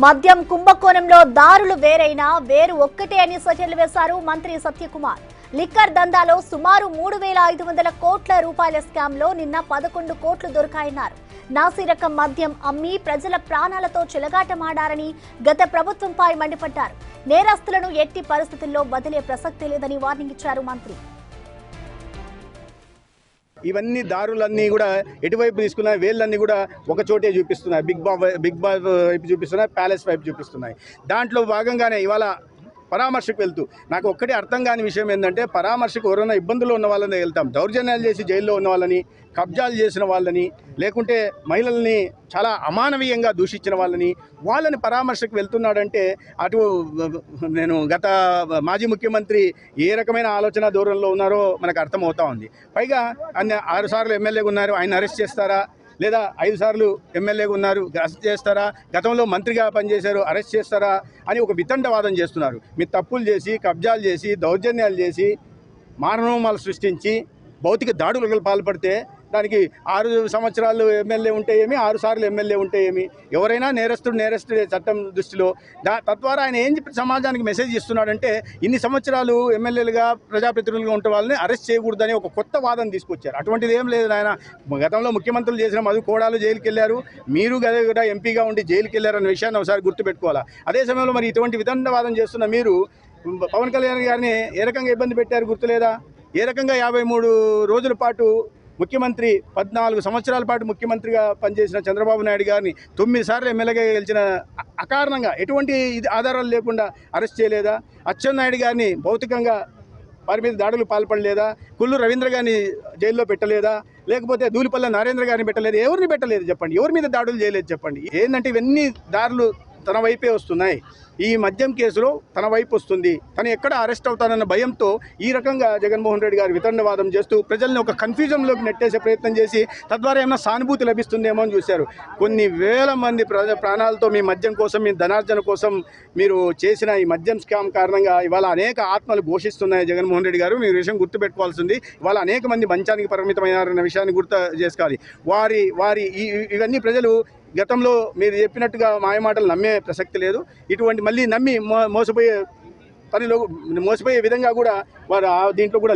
మద్యం కుంభకోణంలో దారులు వేరైనా వేరు ఒక్కటే అని సెటిల్ వేశారు మంత్రి సత్యకుమార్. లిక్కర్ దందాలో సుమారు 3,500 కోట్ల రూపాయల స్కామ్ లో నిన్న 11 కోట్లు దొరికాయన్నారు. నాసిరకం మద్యం అమ్మి ప్రజల ప్రాణాలతో చెలగాటమాడారని గత ప్రభుత్వంపై మండిపడ్డారు. నేరస్తులను ఎట్టి పరిస్థితుల్లో వదిలే ప్రసక్తి లేదని వార్నింగ్ ఇచ్చారు మంత్రి. ఇవన్నీ దారులన్నీ కూడా ఎటువైపు తీసుకున్నాయి, వేళ్ళన్నీ కూడా ఒక చోటే చూపిస్తున్నాయి. బిగ్ బాబ్ వైపు చూపిస్తున్నాయి, ప్యాలెస్ వైపు చూపిస్తున్నాయి. దాంట్లో భాగంగానే ఇవాళ పరామర్శకు వెళ్తూ నాకు ఒక్కటే అర్థం కాని విషయం ఏంటంటే, పరామర్శకు ఎవరైనా ఇబ్బందుల్లో ఉన్న వాళ్ళని వెళ్తాం, దౌర్జన్యాలు చేసి జైల్లో ఉన్న వాళ్ళని, కబ్జాలు చేసిన వాళ్ళని, లేకుంటే మహిళల్ని చాలా అమానవీయంగా దూషించిన వాళ్ళని పరామర్శకు వెళ్తున్నాడంటే అటు నేను గత మాజీ ముఖ్యమంత్రి ఏ రకమైన ఆలోచన ధోరణిలో ఉన్నారో మనకు అర్థమవుతా ఉంది. పైగా ఆయన 6 సార్లు ఎమ్మెల్యేగా ఉన్నారు, ఆయన అరెస్ట్ చేస్తారా? లేదా 5 సార్లు ఎమ్మెల్యేగా ఉన్నారు, అరెస్ట్ చేస్తారా? గతంలో మంత్రిగా పనిచేశారు, అరెస్ట్ చేస్తారా అని ఒక వితండవాదం చేస్తున్నారు. మీరు తప్పులు చేసి, కబ్జాలు చేసి, దౌర్జన్యాలు చేసి, మానవమాలు సృష్టించి భౌతిక దాడులకు పాల్పడితే దానికి 6 సంవత్సరాలు ఎమ్మెల్యే ఉంటే ఏమి, 6 సార్లు ఎమ్మెల్యే ఉంటే ఏమి? ఎవరైనా నేరస్తుడే చట్టం దృష్టిలో. తద్వారా ఆయన ఏం చెప్పి సమాజానికి మెసేజ్ ఇస్తున్నాడంటే, ఇన్ని సంవత్సరాలు ఎమ్మెల్యేలుగా ప్రజాప్రతినిధులుగా ఉంటే వాళ్ళని అరెస్ట్ చేయకూడదని ఒక కొత్త వాదన తీసుకొచ్చారు. అటువంటిది ఏం లేదు. ఆయన గతంలో ముఖ్యమంత్రులు చేసిన మధు కోడాలు జైలుకి వెళ్ళారు, మీరు కూడా ఎంపీగా ఉండి జైలుకి వెళ్ళారన్న విషయాన్ని ఒకసారి గుర్తుపెట్టుకోవాలా. అదే సమయంలో మరి ఇటువంటి వితండవాదం చేస్తున్న మీరు పవన్ కళ్యాణ్ గారిని ఏ రకంగా ఇబ్బంది పెట్టారు గుర్తులేదా? ఏ రకంగా 53 రోజుల పాటు ముఖ్యమంత్రి, 14 సంవత్సరాల పాటు ముఖ్యమంత్రిగా పనిచేసిన చంద్రబాబు నాయుడు గారిని 9 సార్లు ఎమ్మెల్యేగా గెలిచిన అకారణంగా ఎటువంటి ఆధారాలు లేకుండా అరెస్ట్ చేయలేదా? అచ్చెన్నాయుడు గారిని భౌతికంగా వారి మీద దాడులు పాల్పడలేదా? కుల్లు రవీంద్ర గారిని జైల్లో పెట్టలేదా? లేకపోతే ధూళిపల్ల నరేంద్ర గారిని పెట్టలేదు? ఎవరిని పెట్టలేదు చెప్పండి? ఎవరి మీద దాడులు చేయలేదు చెప్పండి? ఏంటంటే ఇవన్నీ దారులు తన వైపే వస్తున్నాయి. ఈ మద్యం కేసులో తన వైపు వస్తుంది. తను ఎక్కడ అరెస్ట్ అవుతానన్న భయంతో ఈ రకంగా జగన్మోహన్ రెడ్డి గారు వితండవాదం చేస్తూ ప్రజల్ని ఒక కన్ఫ్యూజన్లోకి నెట్టేసే ప్రయత్నం చేసి తద్వారా ఏమైనా సానుభూతి లభిస్తుందేమో అని చూశారు. కొన్ని వేల మంది ప్రాణాలతో మీ మద్యం కోసం, మీ ధనార్జన కోసం మీరు చేసిన ఈ మద్యం స్కామ్ కారణంగా ఇవాళ అనేక ఆత్మలు ఘోషిస్తున్నాయి. జగన్మోహన్ రెడ్డి గారు మీరు విషయం గుర్తుపెట్టుకోవాల్సింది. ఇవాళ అనేక మంది మంచానికి పరిమితమైనారన్న విషయాన్ని గుర్తు చేసుకోవాలి. ఇవన్నీ ప్రజలు గతంలో మీరు చెప్పినట్టుగా మాయమాటలు నమ్మే ప్రసక్తి లేదు. ఇటువంటి మళ్ళీ నమ్మి మోసపోయే విధంగా కూడా వారు దీంట్లో కూడా